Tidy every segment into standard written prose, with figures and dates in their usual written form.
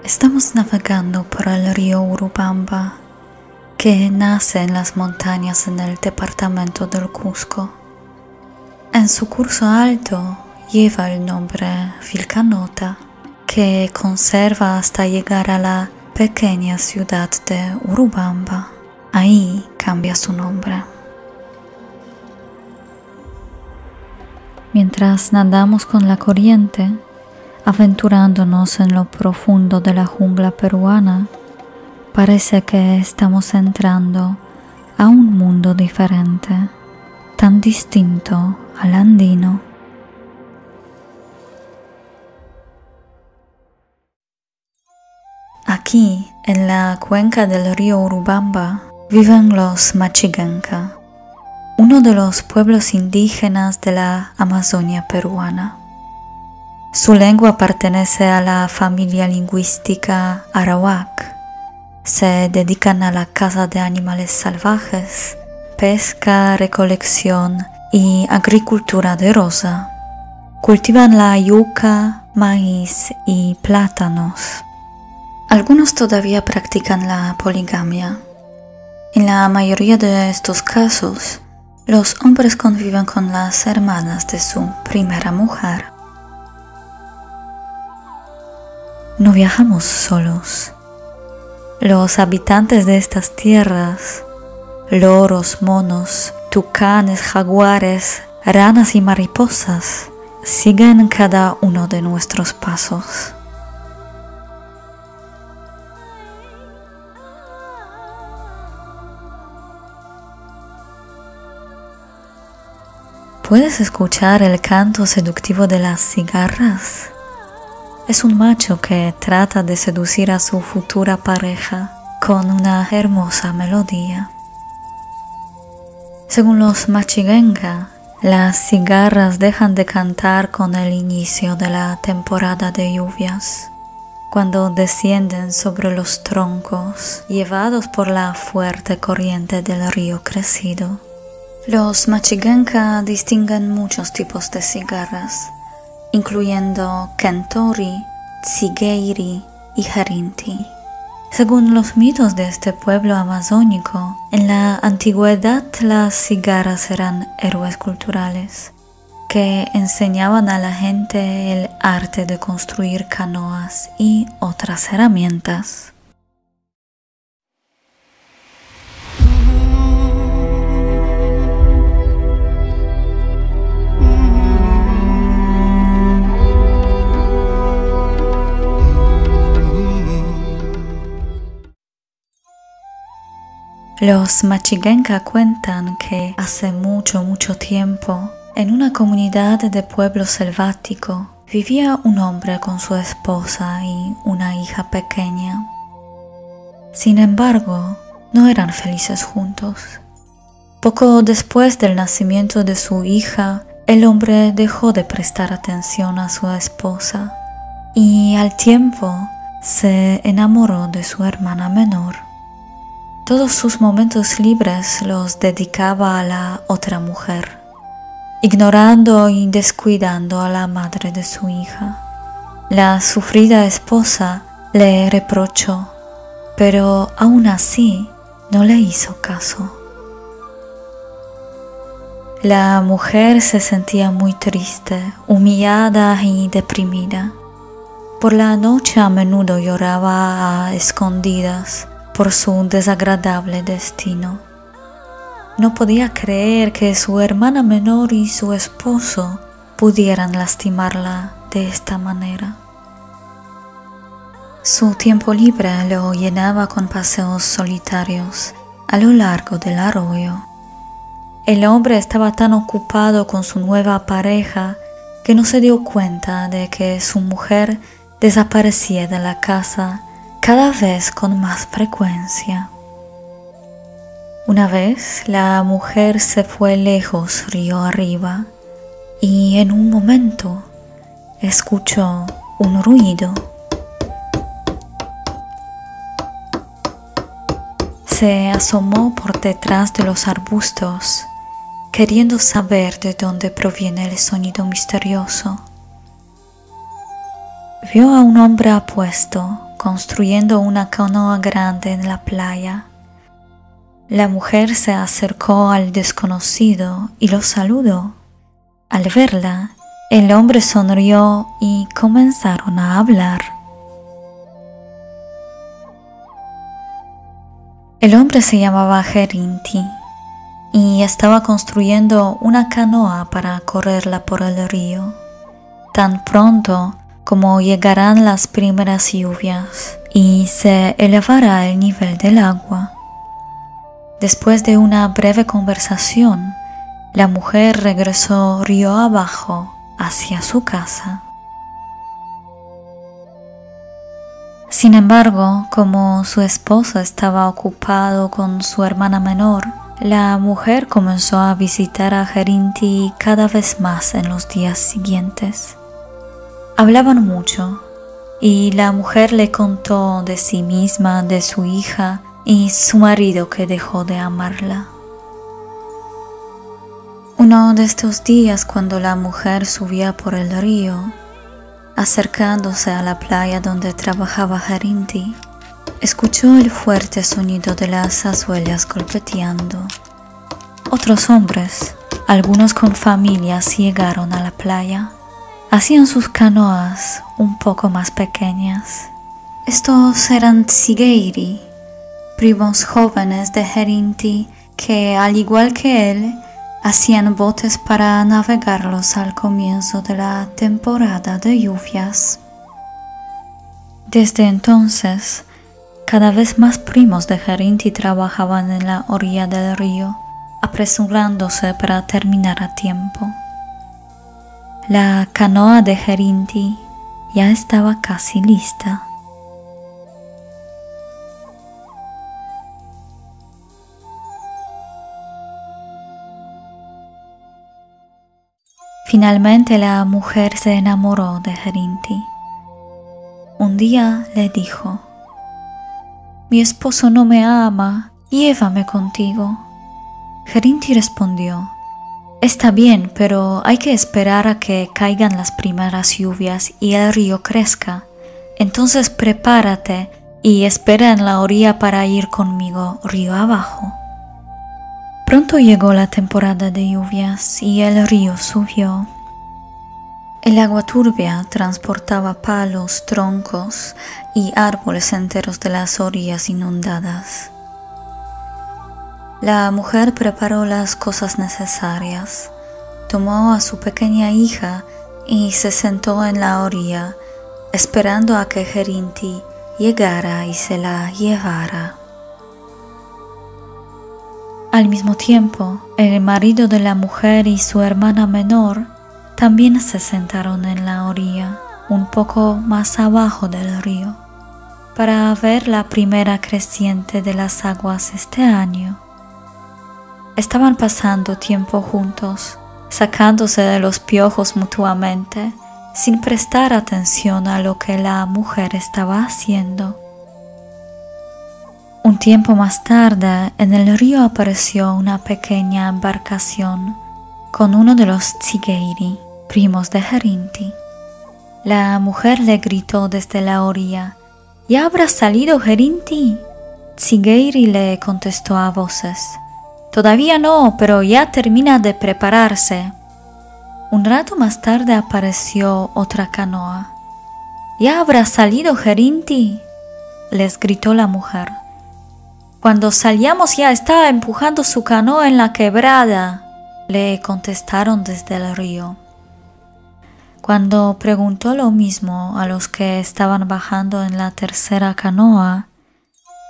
Estamos navegando por el río Urubamba, que nace en las montañas en el departamento del Cusco. En su curso alto lleva el nombre Vilcanota, que conserva hasta llegar a la pequeña ciudad de Urubamba. Ahí cambia su nombre. Mientras nadamos con la corriente, aventurándonos en lo profundo de la jungla peruana, parece que estamos entrando a un mundo diferente, tan distinto al andino. Aquí, en la cuenca del río Urubamba, viven los Machigenka, uno de los pueblos indígenas de la Amazonia peruana. Su lengua pertenece a la familia lingüística arawak. Se dedican a la caza de animales salvajes, pesca, recolección y agricultura de roza. Cultivan la yuca, maíz y plátanos. Algunos todavía practican la poligamia. En la mayoría de estos casos, los hombres conviven con las hermanas de su primera mujer. No viajamos solos. Los habitantes de estas tierras, loros, monos, tucanes, jaguares, ranas y mariposas, siguen cada uno de nuestros pasos. ¿Puedes escuchar el canto seductivo de las cigarras? Es un macho que trata de seducir a su futura pareja con una hermosa melodía. Según los Machigenka, las cigarras dejan de cantar con el inicio de la temporada de lluvias, cuando descienden sobre los troncos llevados por la fuerte corriente del río crecido. Los Machigenka distinguen muchos tipos de cigarras, incluyendo Kentori, Tsigueiri y Jerinti. Según los mitos de este pueblo amazónico, en la antigüedad las cigarras eran héroes culturales que enseñaban a la gente el arte de construir canoas y otras herramientas. Los Machigenka cuentan que hace mucho tiempo, en una comunidad de pueblo selvático, vivía un hombre con su esposa y una hija pequeña. Sin embargo, no eran felices juntos. Poco después del nacimiento de su hija, el hombre dejó de prestar atención a su esposa y al tiempo se enamoró de su hermana menor. Todos sus momentos libres los dedicaba a la otra mujer, ignorando y descuidando a la madre de su hija. La sufrida esposa le reprochó, pero aún así no le hizo caso. La mujer se sentía muy triste, humillada y deprimida. Por la noche a menudo lloraba a escondidas por su desagradable destino. No podía creer que su hermana menor y su esposo pudieran lastimarla de esta manera. Su tiempo libre lo llenaba con paseos solitarios a lo largo del arroyo. El hombre estaba tan ocupado con su nueva pareja que no se dio cuenta de que su mujer desaparecía de la casa cada vez con más frecuencia. Una vez la mujer se fue lejos río arriba y en un momento escuchó un ruido. Se asomó por detrás de los arbustos, queriendo saber de dónde proviene el sonido misterioso. Vio a un hombre apuesto, construyendo una canoa grande en la playa. La mujer se acercó al desconocido y lo saludó. Al verla, el hombre sonrió y comenzaron a hablar. El hombre se llamaba Gerinti y estaba construyendo una canoa para correrla por el río. Tan pronto como llegarán las primeras lluvias y se elevará el nivel del agua. Después de una breve conversación, la mujer regresó río abajo hacia su casa. Sin embargo, como su esposo estaba ocupado con su hermana menor, la mujer comenzó a visitar a Gerinti cada vez más en los días siguientes. Hablaban mucho y la mujer le contó de sí misma, de su hija y su marido que dejó de amarla. Uno de estos días, cuando la mujer subía por el río, acercándose a la playa donde trabajaba Gerinti, escuchó el fuerte sonido de las zarzuelas golpeteando. Otros hombres, algunos con familias, llegaron a la playa. Hacían sus canoas un poco más pequeñas. Estos eran Tzigeiri, primos jóvenes de Gerinti que, al igual que él, hacían botes para navegarlos al comienzo de la temporada de lluvias. Desde entonces, cada vez más primos de Gerinti trabajaban en la orilla del río, apresurándose para terminar a tiempo. La canoa de Gerinti ya estaba casi lista. Finalmente la mujer se enamoró de Gerinti. Un día le dijo: «Mi esposo no me ama, llévame contigo». Gerinti respondió: «Está bien, pero hay que esperar a que caigan las primeras lluvias y el río crezca. Entonces prepárate y espera en la orilla para ir conmigo río abajo». Pronto llegó la temporada de lluvias y el río subió. El agua turbia transportaba palos, troncos y árboles enteros de las orillas inundadas. La mujer preparó las cosas necesarias, tomó a su pequeña hija y se sentó en la orilla, esperando a que Gerinti llegara y se la llevara. Al mismo tiempo, el marido de la mujer y su hermana menor también se sentaron en la orilla, un poco más abajo del río, para ver la primera creciente de las aguas este año. Estaban pasando tiempo juntos, sacándose de los piojos mutuamente, sin prestar atención a lo que la mujer estaba haciendo. Un tiempo más tarde, en el río apareció una pequeña embarcación con uno de los Tzigeiri, primos de Gerinti. La mujer le gritó desde la orilla: «¿Ya habrá salido Gerinti?» Tzigeiri le contestó a voces: «Todavía no, pero ya termina de prepararse». Un rato más tarde apareció otra canoa. «¿Ya habrá salido Gerinti?», les gritó la mujer. «Cuando salíamos ya estaba empujando su canoa en la quebrada», le contestaron desde el río. Cuando preguntó lo mismo a los que estaban bajando en la tercera canoa,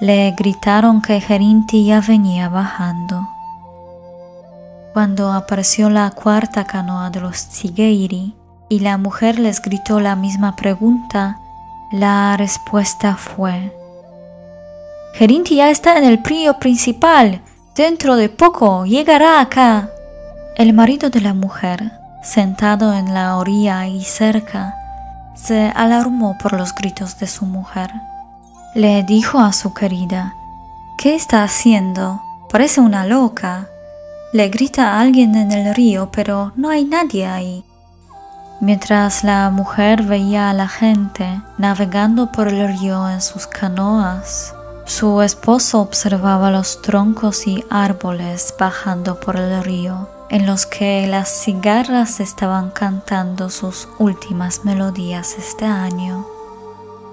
le gritaron que Gerinti ya venía bajando. Cuando apareció la cuarta canoa de los Tzigeiri y la mujer les gritó la misma pregunta, la respuesta fue: «Gerinti ya está en el río principal, dentro de poco llegará acá». El marido de la mujer, sentado en la orilla y cerca, se alarmó por los gritos de su mujer. Le dijo a su querida: «¿Qué está haciendo? Parece una loca. Le grita a alguien en el río, pero no hay nadie ahí». Mientras la mujer veía a la gente navegando por el río en sus canoas, su esposo observaba los troncos y árboles bajando por el río, en los que las cigarras estaban cantando sus últimas melodías este año.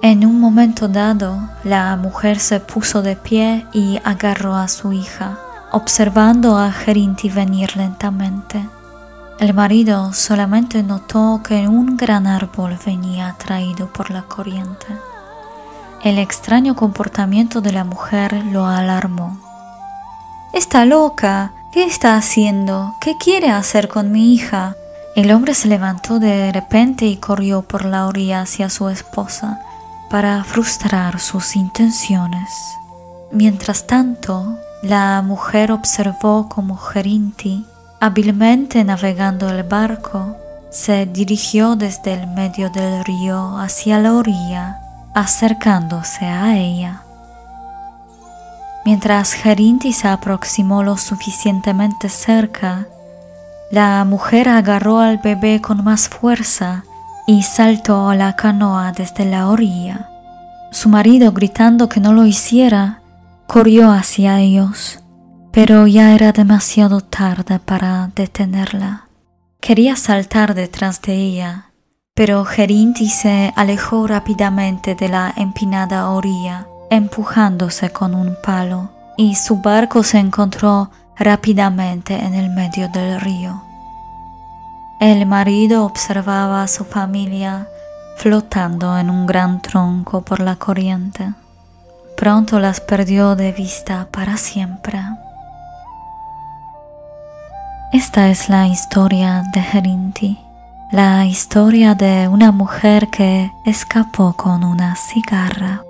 En un momento dado, la mujer se puso de pie y agarró a su hija, observando a Gerinti venir lentamente. El marido solamente notó que un gran árbol venía atraído por la corriente. El extraño comportamiento de la mujer lo alarmó. «¡Está loca! ¿Qué está haciendo? ¿Qué quiere hacer con mi hija?». El hombre se levantó de repente y corrió por la orilla hacia su esposa para frustrar sus intenciones. Mientras tanto, la mujer observó cómo Gerinti, hábilmente navegando el barco, se dirigió desde el medio del río hacia la orilla, acercándose a ella. Mientras Gerinti se aproximó lo suficientemente cerca, la mujer agarró al bebé con más fuerza y saltó a la canoa desde la orilla. Su marido, gritando que no lo hiciera, corrió hacia ellos, pero ya era demasiado tarde para detenerla. Quería saltar detrás de ella, pero Gerinti se alejó rápidamente de la empinada orilla, empujándose con un palo, y su barco se encontró rápidamente en el medio del río. El marido observaba a su familia flotando en un gran tronco por la corriente. Pronto las perdió de vista para siempre. Esta es la historia de Gerinti, la historia de una mujer que escapó con una cigarra.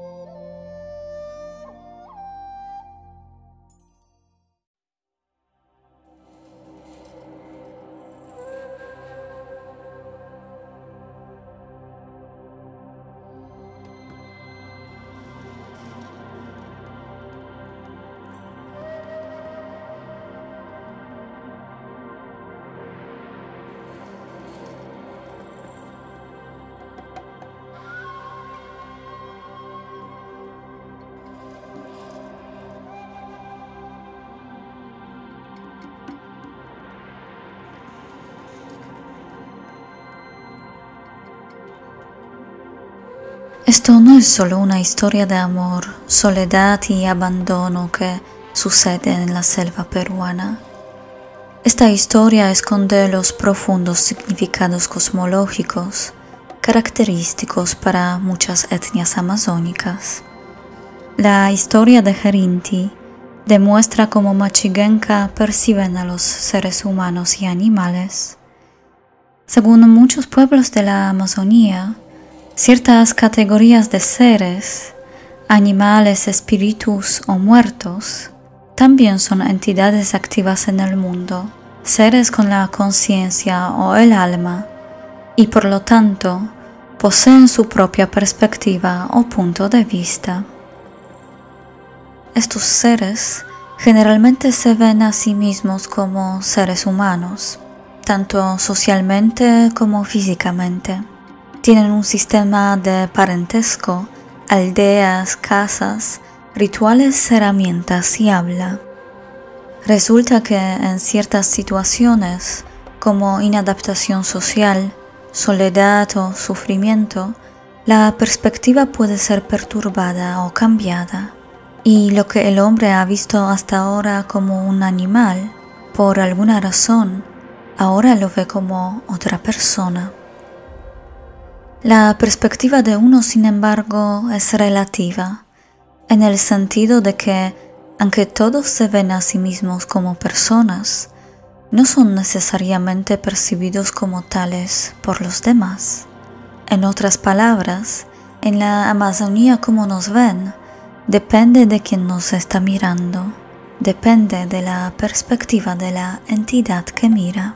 Esto no es solo una historia de amor, soledad y abandono que sucede en la selva peruana. Esta historia esconde los profundos significados cosmológicos característicos para muchas etnias amazónicas. La historia de Gerinti demuestra cómo Machigenka perciben a los seres humanos y animales. Según muchos pueblos de la Amazonía, ciertas categorías de seres, animales, espíritus o muertos, también son entidades activas en el mundo, seres con la conciencia o el alma, y por lo tanto poseen su propia perspectiva o punto de vista. Estos seres generalmente se ven a sí mismos como seres humanos, tanto socialmente como físicamente. Tienen un sistema de parentesco, aldeas, casas, rituales, herramientas y habla. Resulta que en ciertas situaciones, como inadaptación social, soledad o sufrimiento, la perspectiva puede ser perturbada o cambiada, y lo que el hombre ha visto hasta ahora como un animal, por alguna razón, ahora lo ve como otra persona. La perspectiva de uno, sin embargo, es relativa, en el sentido de que, aunque todos se ven a sí mismos como personas, no son necesariamente percibidos como tales por los demás. En otras palabras, en la Amazonía como nos ven, depende de quien nos está mirando, depende de la perspectiva de la entidad que mira.